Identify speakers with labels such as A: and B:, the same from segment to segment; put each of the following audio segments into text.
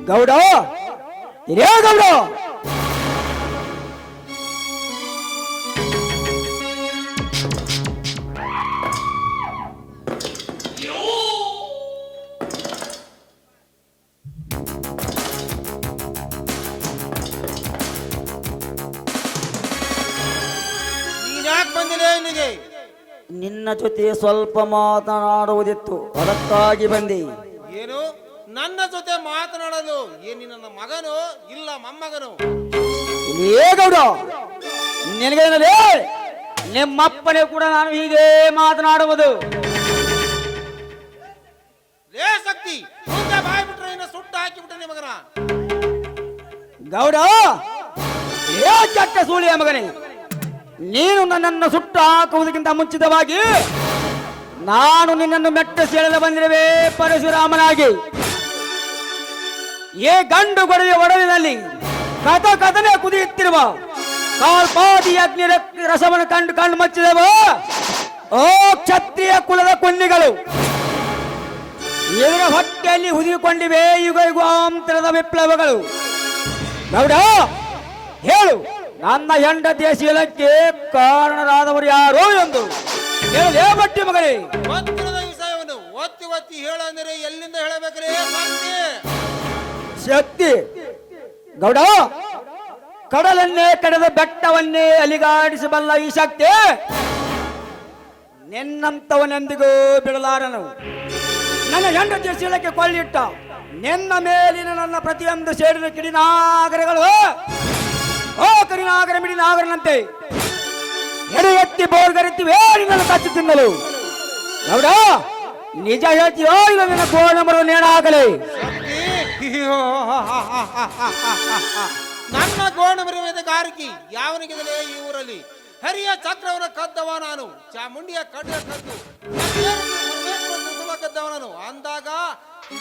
A: ಗೌಡ ಹಿರಿಯ ಗೌಡ
B: ಯಾಕೆ ಬಂದಿಲ್ಲ ಇಲ್ಲಿಗೆ?
A: ನಿನ್ನ ಜೊತೆ ಸ್ವಲ್ಪ ಮಾತನಾಡುವುದಿತ್ತು, ಅದಕ್ಕಾಗಿ ಬಂದೆ.
B: ಏನು ನನ್ನ ಜೊತೆ ಮಾತನಾಡಲು? ಏನಿ ನನ್ನ ಮಗನು ಇಲ್ಲ ಮೊಮ್ಮಗನು?
A: ಏ ಗೌಡ, ನಿನಗೇನಲೇ ನಿಮ್ಮಪ್ಪನೇ ಕೂಡ ನಾನು ಹೀಗೆ ಮಾತನಾಡುವುದು.
B: ಲೇ ಶಕ್ತಿ, ಮುಂದೆ ಬಾಯ್ ಬಿಟ್ರೆ ಇನ್ನು ಸುಟ್ಟು ಹಾಕಿಬಿಟ್ರೆ ನಿಮಗನ.
A: ಗೌಡ, ಏ ಕೆಟ್ಟ ಸೂಳಿಯ ಮಗನೇ, ನೀನು ನನ್ನನ್ನು ಸುಟ್ಟು ಹಾಕುವುದಕ್ಕಿಂತ ಮುಂಚಿತವಾಗಿ ನಾನು ನಿನ್ನನ್ನು ಮೆಟ್ಟ ಸೆಳೆದು ಬಂದಿರುವೆ ಪರಶುರಾಮನಾಗಿ. ಏ ಗಂಡು ಗೊಡವೆಯ ಒಡಲಿನಲ್ಲಿ ಕಥನೆ ಕುದಿಯುತ್ತಿರುವ ಕಾಲ್ಪಾದಿ ಅಗ್ನಿ ರಸವನ್ನು ಕಂಡು ಮಚ್ಚಿದವ ಓ ಕ್ಷತ್ರಿಯ ಕುಲದ ಕೊನ್ನಿಗಳು, ಇವರ ಹೊಟ್ಟೆಯಲ್ಲಿ ಹುದಿಕೊಂಡಿವೆ ಯುಗ ಯುಗಾಂತರದ ವಿಪ್ಲವಗಳು. ಗೌಡ, ಹೇಳು, ನನ್ನ ಹೆಂಡತಿಯ ಶೀಲಕ್ಕೆ ಕಾರಣರಾದವರು ಯಾರೋ ಎಂದು ಹೇಳಲೇ ಬಟ್ಟಿ ಮಗನೇ.
B: ಗೊತ್ತಿರದ ವಿಷಯವನ್ನು ಒತ್ತಿ ಒತ್ತಿ ಹೇಳಂದರೆ ಎಲ್ಲಿಂದ ಹೇಳಬೇಕ್ರೆ?
A: ಶಕ್ತಿ ಗೌಡ, ಕಡಲನ್ನೇ ಕಡೆದ ಬೆಟ್ಟವನ್ನೇ ಅಲಿಗಾಡಿಸಬಲ್ಲ ಈ ಶಕ್ತಿ ನಿನ್ನಂತವನೆಂದಿಗೂ ಬಿಡಲಾರನು. ನನ್ನ ಹೆಂಡತಿಯ ಶೀಲಕ್ಕೆ ಕೊಳ್ಳಿಟ್ಟ ನಿನ್ನ ಮೇಲಿನ ನನ್ನ ಪ್ರತಿಯೊಂದು ಸೇಡಿನ ಕಿಡಿನಾಗರಗಳು ಓ ಕರಿನಾಗರ ಮಿಡಿನಾಗರನಂತೆ ಎಡೆ ಎತ್ತಿ ಬೋರ್ಗರೆತ್ತಿ ನಿನ್ನನ್ನು ಕಚ್ಚು ತಿನ್ನಲು. ಗೌಡ, ನಿಜ ಹೇಳ್ತೀಯೋ ಇಲ್ಲ ನಿನ್ನ ಗೋಣಮರು ನೇಣಾಗಲಿ?
B: ನನ್ನ ಗೋಣ ಮರಿಯದ ಗಾರಿಕಿ ಯಾವನಿಗಿದಲೇ ಈ ಊರಲ್ಲಿ? ಹರಿಯ ಚಕ್ರವನ ಕದ್ದವ ನಾನು, ಚಾಮುಂಡಿಯ ಕಡ್ಡ ಕದ್ದು ಕದ್ದವ ನಾನು ಅಂದಾಗ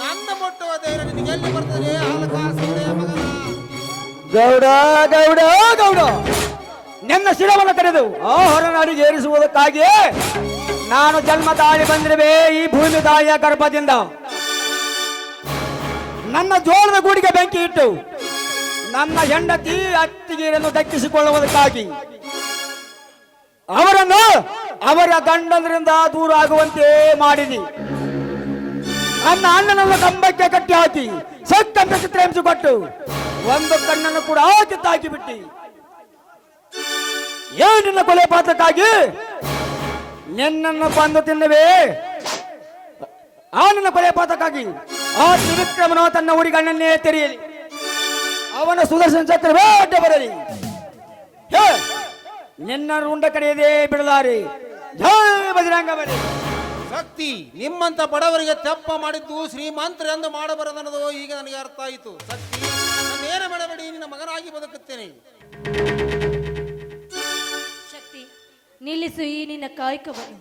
B: ನನ್ನ ಮುಟ್ಟುವ ಧೈರ್ಯ ನಿನಗೆ ಎಲ್ಲಿ ಬರ್ತದೆ?
A: ಗೌಡ ಗೌಡ ಗೌಡ, ನಿನ್ನ ಶಿರವನ್ನು ಕರೆದು ಆ ಹೊರನಾಡಿಗೆ ಏರಿಸುವುದಕ್ಕಾಗಿ ನಾನು ಜನ್ಮ ತಾಳಿ ಬಂದಿರುವೆ ಈ ಭೂಮಿ ತಾಯಿಯ ಗರ್ಭದಿಂದ. ನನ್ನ ಜೋಳದ ಗೂಡಿಗೆ ಬೆಂಕಿ ಇಟ್ಟು ನನ್ನ ಹೆಂಡತಿ ಅತ್ತಿಗೆಯನ್ನು ದಕ್ಕಿಸಿಕೊಳ್ಳುವುದಕ್ಕಾಗಿ ಅವರನ್ನು ಅವರ ಗಂಡಂದ್ರಿಂದ ದೂರ ಆಗುವಂತೆ ಮಾಡಿದಿ. ನನ್ನ ಅಣ್ಣನನ್ನು ಕಂಬಕ್ಕೆ ಕಟ್ಟಿ ಹಾಕಿ ಸಕ್ಕಂತ ಚಿತ್ರಹಿಂಸೆ ಕೊಟ್ಟು ಒಂದು ಕಣ್ಣನ್ನು ಕೂಡ ಕಿತ್ತಾಕಿ ಬಿಟ್ಟಿ. ಏನಿನ್ನ ಕೊಲೆ ಪಾತ್ರಕ್ಕಾಗಿ ನಿನ್ನನ್ನು ಬಂದು ತಿನ್ನವೇ? ಆ ನಿನ್ನ ಕೊಲೆ ಪಾತ್ರಕ್ಕಾಗಿ ಆ ತ್ರಿವಿಕ್ರಮನು ತನ್ನ ಊರಿಗಣ್ಣನ್ನೇ ತೆರೆಯಲಿ, ಅವನ ಸುದರ್ಶನ ಚಕ್ರವೇ ಅಡ್ಡ ಬರಲಿ. ನಿನ್ನ ರುಂಡ ಕಡೆಯದೇ ಬಿಡಲಾರೆ. ಜೈ ಬಜರಂಗ ಬಲಿ.
B: ಶಕ್ತಿ, ನಿಮ್ಮಂತ ಬಡವರಿಗೆ ತೆಪ್ಪ ಮಾಡಿದ್ದು ಶ್ರೀಮಂತರ ಎಂದು ಮಾಡಬಾರದನ್ನೋದು ಈಗ ನನಗೆ ಅರ್ಥ ಆಯಿತು. ಶಕ್ತಿ, ನಾನೇನು ಮಾಡಬೇಡಿ, ನಿನ್ನ ಮಗನಾಗಿ ಬದುಕುತ್ತೇನೆ.
C: ಶಕ್ತಿ, ನಿಲ್ಲಿಸು ಈ ನಿನ್ನ ಕಾಯಕವನ್ನು.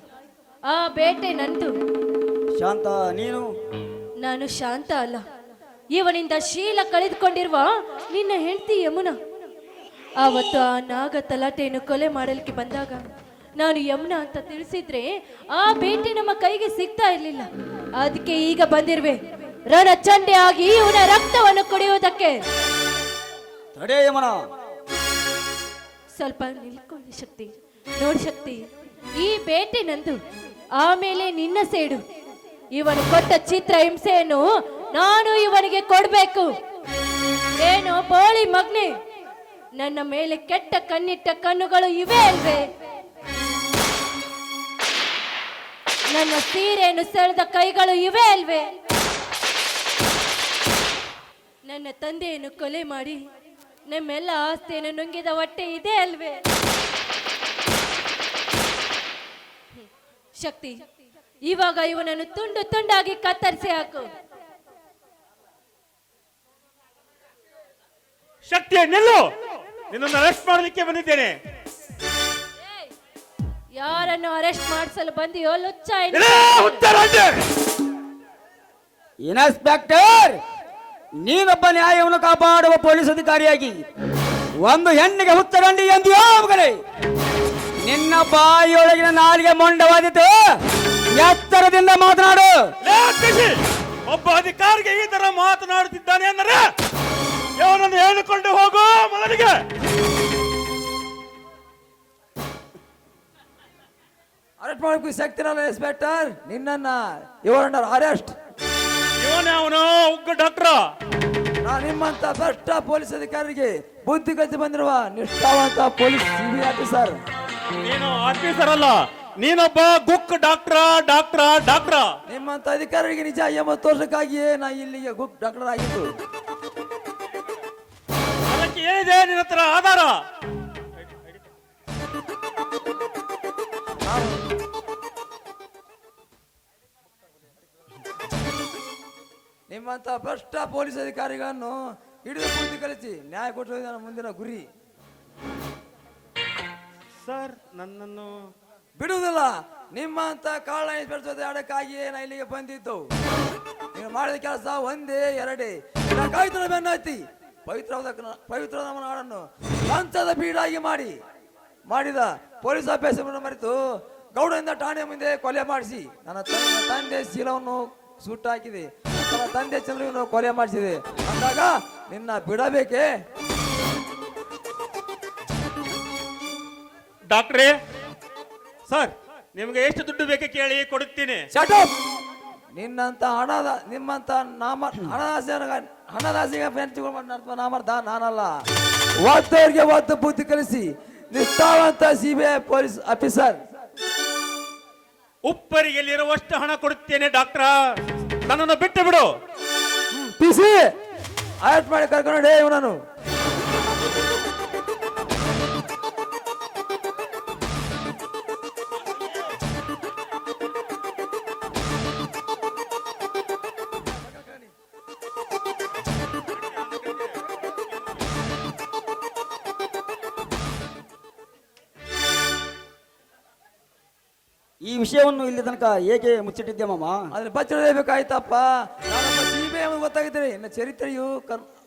C: ಆ ಬೇಟೆ ನಂದು.
A: ಶಾಂತ ನೀನು?
C: ನಾನು ಶಾಂತ ಅಲ್ಲ, ಇವನಿಂದ ಶೀಲ ಕಳೆದುಕೊಂಡಿರುವ ನಿನ್ನ ಹೆಂಡತಿ ಯಮುನಾ. ಆವತ್ತು ಆ ನಾಗ ತಲಾಟೆಯನ್ನು ಕೊಲೆ ಮಾಡಲಿಕ್ಕೆ ಬಂದಾಗ ನಾನು ಯಮುನಾ ಅಂತ ತಿಳಿಸಿದ್ರೆ ಆ ಬೇಟೆ ನಮ್ಮ ಕೈಗೆ ಸಿಗ್ತಾ ಇರ್ಲಿಲ್ಲ. ಅದಕ್ಕೆ ಈಗ ಬಂದಿರುವೆ ರಣಚಂಡೆ ಆಗಿ ಇವನ ರಕ್ತವನ್ನು ಕುಡಿಯುವುದಕ್ಕೆ.
A: ತಡೆ ಯಮುನಾ.
C: ಸ್ವಲ್ಪ ನಿಲ್ಕೊಳ್ಳಿ ಶಕ್ತಿ. ನೋಡಿ ಶಕ್ತಿ, ಈ ಬೇಟೆ ನಂದು, ಆಮೇಲೆ ನಿನ್ನ ಸೇಡು. ಇವನು ಕೊಟ್ಟ ಚಿತ್ರ ಹಿಂಸೆಯನ್ನು ನಾನು ಇವನಿಗೆ ಕೊಡ್ಬೇಕು. ಏನು ಬೋಳಿ ಮಗ್ನೆ, ನನ್ನ ಮೇಲೆ ಕೆಟ್ಟ ಕಣ್ಣಿಟ್ಟ ಕಣ್ಣುಗಳು ಇವೆ ಅಲ್ವೇ? ನನ್ನ ಸೀರೆಯನ್ನು ಸೆಳೆದ ಕೈಗಳು ಇವೆ ಅಲ್ವೇ? ನನ್ನ ತಂದೆಯನ್ನು ಕೊಲೆ ಮಾಡಿ ನಮ್ಮೆಲ್ಲ ಆಸ್ತಿಯನ್ನು ನುಂಗಿದ ಹೊಟ್ಟೆ ಇದೆ ಅಲ್ವೇ? ಶಕ್ತಿ, ಇವಾಗ ಇವನನ್ನು ತುಂಡು ತುಂಡಾಗಿ ಕತ್ತರಿಸಿ ಹಾಕು.
D: ಶಕ್ತಿ, ನಿಲ್ಲು! ನಿನ್ನನ್ನು ಅರೆಸ್ಟ್ ಮಾಡಲಿಕ್ಕೆ ಬಂದಿದ್ದೇನೆ.
C: ಯಾರನ್ನು ಅರೆಸ್ಟ್ ಮಾಡಿಸಲು ಬಂದಿಯೋ ಲುಚ್ಚ?
A: ಇನ್ಸ್ಪೆಕ್ಟರ್, ನೀನೊಬ್ಬ ನ್ಯಾಯವನ್ನು ಕಾಪಾಡುವ ಪೊಲೀಸ್ ಅಧಿಕಾರಿಯಾಗಿ ಒಂದು ಹೆಣ್ಣಿಗೆ ಹುತ್ತರಂಡಿ ಎಂದಿಯೋ ಮಗನೇ? ನಿನ್ನ ಬಾಯಿಯೊಳಗಿನ ನಾಲಿಗೆ ಮೊಂಡವಾದಿತು, ಎತ್ತರದಿಂದ ಮಾತನಾಡು.
D: ಒಬ್ಬ ಅಧಿಕಾರಿಗೆ ಈ ತರ ಮಾತನಾಡುತ್ತಿದ್ದಾನೆ ಅಂದರೆ ಇವನನ್ನು ಹೇಳಿಕೊಂಡು ಹೋಗು ಮೊದಲಿಗೆ.
A: ಅರೆಸ್ಟ್ ಮಾಡಬೇಕು ಶಕ್ತಿ ಇರಲ್ಲ ಇನ್ಸ್ಪೆಕ್ಟರ್. ನಿನ್ನನ್ನ ಇವರನ್ನ ಅರೆಸ್ಟ್.
D: ಇವನೇ ಅವನು ಉಗ್ರ ಡಾಕ್ಟ್ರ.
A: ನಾನು ನಿಮ್ಮಂತ ಭ್ರಷ್ಟ ಪೊಲೀಸ್ ಅಧಿಕಾರಿಗೆ ಬುದ್ಧಿ ಕಲಿತು ಬಂದಿರುವ ನಿಷ್ಠಾವಂತ ಪೊಲೀಸ್ ಸಿಬಿ ಆಫೀಸರ್.
D: ನೀನು ಆಫೀಸರ್ ಅಲ್ಲ, ನೀನೊಬ್ಬ ಗುಕ್ ಡಾಕ್ಟ್ರ.
A: ನಿಮ್ಮಂತ ಅಧಿಕಾರಿಗೆ ನಿಜ 80 ವರ್ಷಕ್ಕಾಗಿಯೇ ನಾ ಇಲ್ಲಿಗೆ ಗುಕ್ ಡಾಕ್ಟರ್ ಆಗಿದ್ದು.
D: ಅದಕ್ಕೆ ಏನಿದೆ ನಿನ್ನ ಹತ್ರ ಆಧಾರ?
A: ನಿಮ್ಮಂತ ಭ್ರಷ್ಟ ಪೊಲೀಸ್ ಅಧಿಕಾರಿಗಳನ್ನು ಹಿಡಿದು ಬುದ್ಧಿ ಕಲಿಸಿ ನ್ಯಾಯ ಕೊಟ್ಟುವುದು ನನ್ನ ಮುಂದಿನ ಗುರಿ.
D: ಸರ್, ನನ್ನನ್ನು
A: ಬಿಡುವುದಿಲ್ಲ. ನಿಮ್ಮಂತ ಕಾಳ ಇನ್ಸ್ಪೆಕ್ಟರ್ ಆಡಕ್ಕಾಗಿಯೇ ನಾ ಇಲ್ಲಿಗೆ ಬಂದಿದ್ದು. ನೀವು ಮಾಡಿದ ಕೆಲಸ ಒಂದೇ ಎರಡೇ. ಕಾಯ್ತರ ಬೆನ್ನತ್ತಿ ಪವಿತ್ರವಾದ ನಮ್ಮ ನಾಡನ್ನು ಲಂಚದ ಬೀಡಾಗಿ ಮಾಡಿದ ಪೊಲೀಸ್ ಆಫೀಸರ್ ಮರೆತು ಗೌಡದಿಂದ ಠಾಣೆ ಮುಂದೆ ಕೊಲೆ ಮಾಡಿಸಿ ನನ್ನ ತಂದೆ ಶೀಲವನ್ನು ಸುಟ್ಟಾಕಿದೆ. ನನ್ನ ತಂದೆ ಚಂದ್ರವನ್ನು ಕೊಲೆ ಮಾಡಿಸಿದೆ ಅಂದಾಗ ನಿನ್ನ ಬಿಡಬೇಕೇ?
D: ಡಾಕ್ಟ್ರೇ, ಸರ್ ನಿಮ್ಗೆ ಎಷ್ಟು ದುಡ್ಡು ಬೇಕು ಕೇಳಿ ಕೊಡುತ್ತೀನಿ.
A: ನಿಮ್ಮಂತ ಹಣದಾಸಿಗೆ ನಾಮರ್ದ ನಾನಲ್ಲ. ಒದ್ದವರಿಗೆ ಒದ್ದು ಬುದ್ಧಿ ಕಲಿಸಿ ನಿಷ್ಠಾವಂತ ಸಿಬಿಐ ಪೊಲೀಸ್ ಆಫೀಸರ್.
D: ಉಪ್ಪರಿಗೆಲ್ಲಿರುವಷ್ಟು ಹಣ ಕೊಡುತ್ತೇನೆ ಡಾಕ್ಟ್ರ, ನನ್ನನ್ನು ಬಿಟ್ಟು ಬಿಡು.
A: ಪಿಸಿ ಅರೆಸ್ಟ್ ಮಾಡಿ ಕರ್ಕೊಂಡು ಇವನನ್ನು.
E: ಈ ವಿಷಯವನ್ನು ಇಲ್ಲಿ ತನಕ ಏಕೆ ಮುಚ್ಚಿಟ್ಟಿದ್ದೆ ಮಾಮ?
A: ಅದ್ರ ಬಚ್ಚಲೇಬೇಕಾಯ್ತಪ್ಪ. ನಾನೊಬ್ಬ ಸಿಬಿಐ ಗೊತ್ತಾಗಿದ್ದರೆ ಇನ್ನು ಚರಿತ್ರೆಯು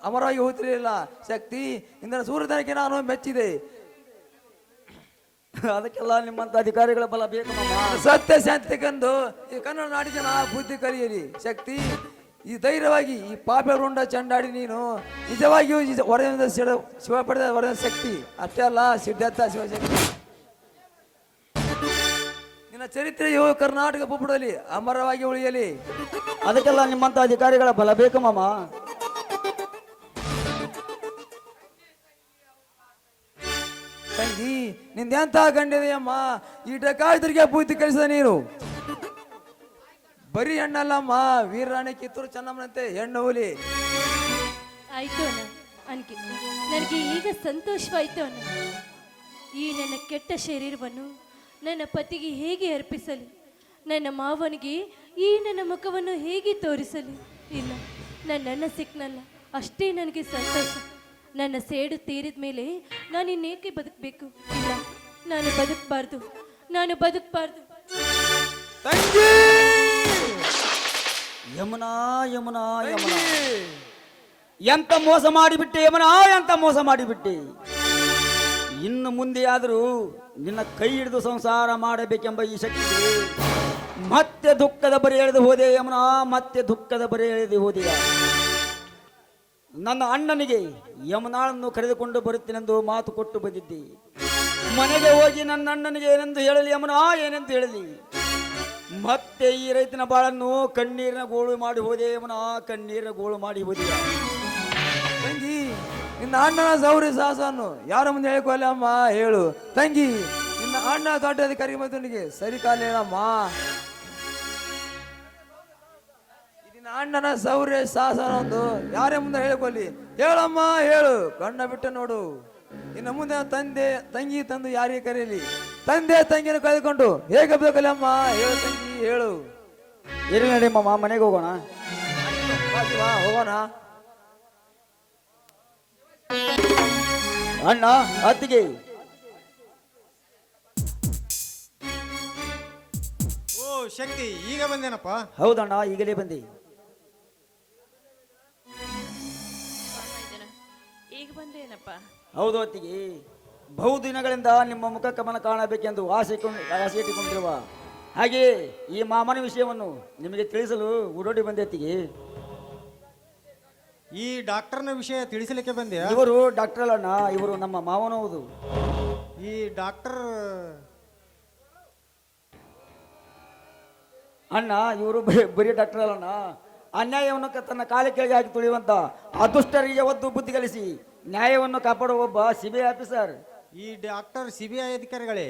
A: ಅಮರವಾಗಿ ಹೋಗ್ತಿರಲಿಲ್ಲ. ಶಕ್ತಿ ಇಂದಿನ ಸೂರ್ಯತನಕ್ಕೆ ನಾನು ಮೆಚ್ಚಿದೆ.
E: ಅದಕ್ಕೆಲ್ಲ ನಿಮ್ಮಂತ ಅಧಿಕಾರಿಗಳ ಬಲ ಬೇಕು ಮಾಮ.
A: ಸತ್ಯ ಶಾಂತಿ ಕಂಡು ಈ ಕನ್ನಡ ನಾಡಿ ಜನ ಬುದ್ಧಿ ಕಲಿಯಲಿ. ಶಕ್ತಿ ಈ ಧೈರ್ಯವಾಗಿ ಈ ಪಾಪ ರುಂಡ ಚಂಡಾಡಿ ನೀನು ನಿಜವಾಗಿಯೂ ಹೊರದಿಂದ ಶಿವ ಪಡೆದ ಹೊರದ ಶಕ್ತಿ ಅಷ್ಟೇ ಅಲ್ಲ, ಸಿದ್ಧಾರ್ಥ ಶಿವಶಕ್ತಿ. ನಿನ್ನ ಚರಿತ್ರೆಯು ಕರ್ನಾಟಕ ಭೂಪಟದಲ್ಲಿ ಅಮರವಾಗಿ ಉಳಿಯಲಿ.
E: ಅದಕ್ಕೆಲ್ಲ ನಿಮ್ಮಂತ ಅಧಿಕಾರಿಗಳ ಬಲ ಬೇಕು ಮಾಮ.
A: ತಂಗಿ ನಿಂದೆಂತ ಗಂಡಿದೆಯಮ್ಮ. ಈ ಡಕಾಯಿತರಿಗೆ ಬುದ್ಧಿ ಕಲಿಸಿದ ನೀನು ಬರೀ ಹೆಣ್ಣಲ್ಲಮ್ಮ, ವೀರರಾಣಿ ಕಿತ್ತೂರು ಚೆನ್ನಮ್ಮನಂತೆ ಹೆಣ್ಣು ಹುಲಿ.
C: ಆಯ್ತು ಅಣ್ಣ, ಅನ್ಕೆ ನನಗೆ ಈಗ ಸಂತೋಷವಾಯ್ತು ಅಣ್ಣ. ಈ ನನ್ನ ಕೆಟ್ಟ ಶರೀರವನ್ನು ನನ್ನ ಪತಿಗೆ ಹೇಗೆ ಅರ್ಪಿಸಲಿ? ನನ್ನ ಮಾವನಿಗೆ ಈ ನನ್ನ ಮುಖವನ್ನು ಹೇಗೆ ತೋರಿಸಲಿ? ಇಲ್ಲ, ನನ್ನನ್ನು ಸಿಕ್ನಲ್ಲ ಅಷ್ಟೇ ನನಗೆ ಸಂತೋಷ. ನನ್ನ ಸೇಡು ತೀರಿದ ಮೇಲೆ ನಾನು ಇನ್ನೇಕೆ ಬದುಕಬೇಕು? ಇಲ್ಲ, ನಾನು ಬದುಕಬಾರ್ದು.
A: ತಂಗಿ
E: ಯಮುನಾ ಯಮುನಾ ಯಮುನಾ, ಎಂತ ಮೋಸ ಮಾಡಿಬಿಟ್ಟೆ ಯಮುನಾ, ಎಂತ ಮೋಸ ಮಾಡಿಬಿಟ್ಟೆ. ಇನ್ನು ಮುಂದೆಯಾದರೂ ನಿನ್ನ ಕೈ ಹಿಡಿದು ಸಂಸಾರ ಮಾಡಬೇಕೆಂಬ ಈ ಶಕ್ತಿಗೆ ಮತ್ತೆ ದುಃಖದ ಬರೆ ಎಳೆದು ಹೋದೆ ಯಮುನಾ, ಮತ್ತೆ ದುಃಖದ ಬರೆ ಎಳೆದು ಹೋದೆಯ. ನನ್ನ ಅಣ್ಣನಿಗೆ ಯಮುನಾಳನ್ನು ಕರೆದುಕೊಂಡು ಬರುತ್ತೇನೆಂದು ಮಾತು ಕೊಟ್ಟು ಬಂದಿದ್ದೆ. ಮನೆಗೆ ಹೋಗಿ ನನ್ನ ಅಣ್ಣನಿಗೆ ಏನೆಂದು ಹೇಳಲಿ ಯಮುನಾ, ಏನೆಂದು ಹೇಳಲಿ? ಮತ್ತೆ ಈ ರೈತನ ಬಾಳನ್ನು ಕಣ್ಣೀರಿನ ಗೋಳು ಮಾಡಿ ಹೋದೆ ಯಮುನಾ, ಕಣ್ಣೀರಿನ ಗೋಳು ಮಾಡಿ ಹೋದೆಯ.
A: ತಂಗಿ ನಿನ್ನ ಅಣ್ಣನ ಸೌರ್ಯ ಸಾಹಸವನ್ನು ಯಾರ ಮುಂದೆ ಹೇಳ್ಕೊಲ್ಲ ಅಮ್ಮ, ಹೇಳು ತಂಗಿ. ನಿನ್ನ ಅಣ್ಣ ದೊಡ್ಡ ಅಧಿಕಾರಿ ಮತ್ತನಿಗೆ ಸರಿ ಕಾಲೇನಮ್ಮ. ನಿನ್ನ ಅಣ್ಣನ ಸೌರ್ಯ ಸಾಹಸನೊಂದು ಯಾರ ಮುಂದೆ ಹೇಳ್ಕೊಲ್ಲಿ, ಹೇಳಮ್ಮ ಹೇಳು. ಕಣ್ಣ ಬಿಟ್ಟು ನೋಡು. ಇನ್ನು ಮುಂದೆ ತಂಗಿ ತಂದು ಯಾರಿಗೆ ಕರೆಯಲಿ? ತಂದೆ ತಂಗಿನ ಕಳೆದುಕೊಂಡು ಹೇಗೆ ಬೇಕಲ್ಲಮ್ಮ, ಹೇಳು ತಂಗಿ ಹೇಳು.
E: ಇರಲಿ ನಡಿ ಮಾಮ, ಮನೆಗೆ ಹೋಗೋಣ.
A: ಹೋಗೋಣ.
E: ಅಣ್ಣ ಅತ್ತಿಗೆ.
B: ಓ ಶಕ್ತಿ, ಈಗ ಬಂದೇನಪ್ಪ?
E: ಹೌದಣ್ಣ, ಈಗಲೇ ಬಂದೆ.
C: ಈಗ ಬಂದೇನಪ್ಪ?
E: ಹೌದು ಅತ್ತಿಗೆ, ಬಹುದಿನಗಳಿಂದ ನಿಮ್ಮ ಮುಖ ಕಮನ ಕಾಣಬೇಕೆಂದು ಆಸೆ ಇಟ್ಟುಕೊಂಡಿರುವ ಹಾಗೆ ಈ ಮಾಮನ ವಿಷಯವನ್ನು ನಿಮಗೆ ತಿಳಿಸಲು ಓಡೋಡಿ ಬಂದೆತ್ತಿಗೆ.
B: ಈ ಡಾಕ್ಟರ್ನ ವಿಷಯ ತಿಳಿಸಲಿಕ್ಕೆ ಬಂದ್ಯಾ?
E: ಇವರು ಡಾಕ್ಟರ್ ಅಲ್ಲಣ್ಣ, ಇವರು ನಮ್ಮ ಮಾವನ ಹೌದು.
B: ಈ ಡಾಕ್ಟರ್
E: ಅಣ್ಣ ಇವರು ಬರೀ ಡಾಕ್ಟರ್ ಅಲ್ಲಣ್ಣ, ಅನ್ಯಾಯವನ್ನು ತನ್ನ ಕಾಲ ಕೆಳಗೆ ಹಾಕಿ ತುಳಿಯುವಂತ ಅದೃಷ್ಟರಿಗೆ ಒದ್ದು ಬುದ್ಧಿ ಕಲಿಸಿ ನ್ಯಾಯವನ್ನು ಕಾಪಾಡುವ ಒಬ್ಬ ಸಿಬಿಐ ಆಫೀಸರ್.
B: ಈ ಡಾಕ್ಟರ್ ಸಿಬಿಐ ಅಧಿಕಾರಿಗಳೇ?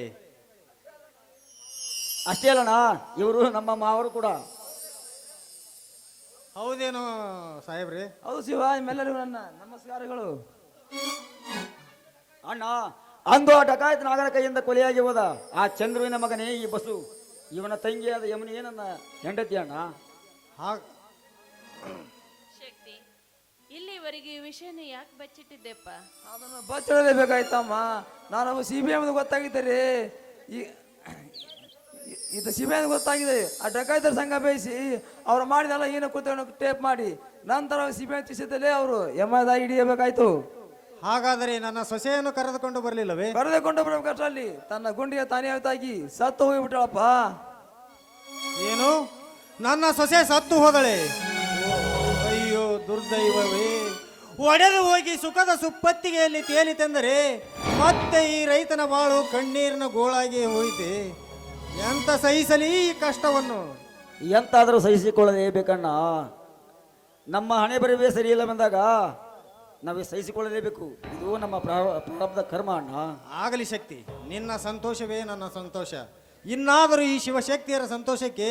E: ಅಷ್ಟೇ ಅಲ್ಲಣ್ಣ, ಇವರು ನಮ್ಮ ಮಾವರು ಕೂಡ.
B: ಹೌದೇನೋ ಸಾಹೇಬ್ರೆ?
A: ಹೌದು ಶಿವ, ನಿಮ್ಮೆಲ್ಲರಿಗೂ ನನ್ನ ನಮಸ್ಕಾರಗಳು.
E: ಅಣ್ಣ, ಅಂದು ಆ ಡಕಾಯತ್ ನಾಗರ ಕೈಯಿಂದ ಕೊಲೆಯಾಗಿ ಹೋದ ಆ ಚಂದ್ರುವಿನ ಮಗನೇ ಈ ಬಸು. ಇವನ ತಂಗಿಯಾದ ಯಮುನಿ ನನ್ನ ಹೆಂಡತಿ ಅಣ್ಣ.
B: ಹಾಗ್
C: ಶಕ್ತಿ, ಇಲ್ಲಿವರೆಗೆ ಈ ವಿಷಯನ ಯಾಕೆ ಬಚ್ಚಿಟ್ಟಿದ್ದೆಪ್ಪ?
A: ಅದನ್ನು ಬಚ್ಚಿಡಲೇಬೇಕಾಯ್ತಮ್ಮ. ನಾನು CBI ಗೊತ್ತಾಗಿದ್ದಾರೆ. ಇದು CBI ಗೊತ್ತಾಗಿದೆ. ಆ ಡಕಾಯಿತರ ಸಂಘ ಬೇಯಿಸಿ ಅವ್ರು ಮಾಡಿದಲ್ಲ ಏನೋ ಕೂತ್ಕೊಂಡು ಟೇಪ್ ಮಾಡಿ ನಂತರ CBI ತಿಳಿಸಿದ್ದಲೇ ಅವರು ಎಮ್ಮದಾಗಿ ಹಿಡಿಯಬೇಕಾಯ್ತು.
B: ಹಾಗಾದರೆ ನನ್ನ ಸೊಸೆಯನ್ನು ಕರೆದುಕೊಂಡು ಬರಲಿಲ್ಲವೇ?
A: ಕರೆದುಕೊಂಡು ಬರಬೇಕಷ್ಟರಲ್ಲಿ ತನ್ನ ಗುಂಡಿಗೆ ತಾನೇ ಅವತಾಗಿ ಸತ್ತು ಹೋಗಿಬಿಟ್ಟಳಪ್ಪ.
B: ಏನು, ನನ್ನ ಸೊಸೆ ಸತ್ತು ಹೋದಳೆ? ಅಯ್ಯೋ ದುರ್ದೈವವೇ! ಒಡೆದು ಹೋಗಿ ಸುಖದ ಸುಪ್ಪತ್ತಿಗೆಯಲ್ಲಿ ತೇಲಿತೆಂದರೆ ಮತ್ತೆ ಈ ರೈತನ ಬಾಳು ಕಣ್ಣೀರಿನ ಗೋಳಾಗಿ ಹೋಯಿತೆ. ಎಂತ ಸಹಿಸಲಿ ಈ ಕಷ್ಟವನ್ನು?
E: ಎಂತಾದರೂ ಸಹಿಸಿಕೊಳ್ಳಲೇಬೇಕಣ್ಣ. ನಮ್ಮ ಹಣೆ ಬರವೇ ಸರಿ ಇಲ್ಲ ಬಂದಾಗ ನಾವೇ ಸಹಿಸಿಕೊಳ್ಳಲೇಬೇಕು. ಇದು ನಮ್ಮ ಪ್ರಾರಬ್ಧ ಕರ್ಮ ಅಣ್ಣ.
B: ಆಗಲಿ ಶಕ್ತಿ, ನಿನ್ನ ಸಂತೋಷವೇ ನನ್ನ ಸಂತೋಷ. ಇನ್ನಾದರೂ ಈ ಶಿವಶಕ್ತಿಯರ ಸಂತೋಷಕ್ಕೆ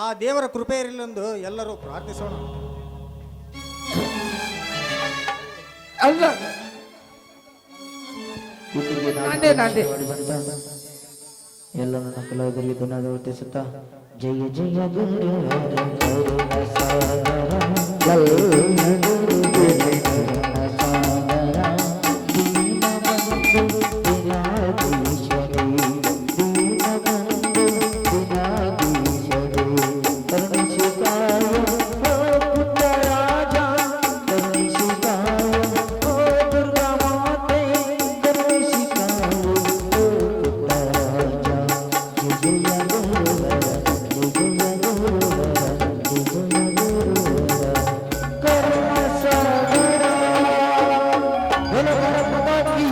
B: ಆ ದೇವರ ಕೃಪೆ ಇರಲೆಂದು ಎಲ್ಲರೂ ಪ್ರಾರ್ಥಿಸೋಣ.
A: ಅಲ್ಲ ನಾನೇ
F: ಎಲ್ಲ ನನ್ನ ಕಲಾವಿದರಿಗೆ ಧನ್ಯವಾದ ವರ್ತಿಸುತ್ತಾ ಜಯ ಜಯ ಗುರು ಕರುಣ ಸಾಗರ ಗುರು ಕರುಣ ಸಾಗರ ದೀನಬಂಧು ದಿನಾಧೀಶರೇ ದೀನಬಂಧು ದಿನಾಧೀಶರೇ ಕರುಣಿಸಿಕಾಯ ಓ ಪುಟ್ಟರಾಜ ಕರುಣಿಸಿಕಾಯ ಓ ದುರ್ಗಾ ಮಾತೆ ಕರುಣಿಸಿಕಾಯ ಓ ಪುಟ್ಟರಾಜ ಜಯ ಗುರುವರ ಜಯ ಗುರುವರ ಜಯ ಗುರುವರ ಕರುಣ ಸಾಗರ ಹೊಲವರ ಪದಾಕಿ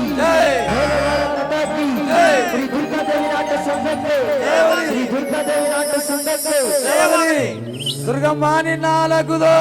F: ಹೊಲವರ ಪದಾಕಿ ಶ್ರೀ ದುರ್ಗಾದೇವಿ ನಾಟ್ಯ ಸಂಘಕ್ಕೆ ಶ್ರೀ ದುರ್ಗಾದೇವಿ ನಾಟ್ಯ ಸಂಘಕ್ಕೆ
A: ದುರ್ಗಮ್ಮ ನಿನ್ನ ಲಗುದೋ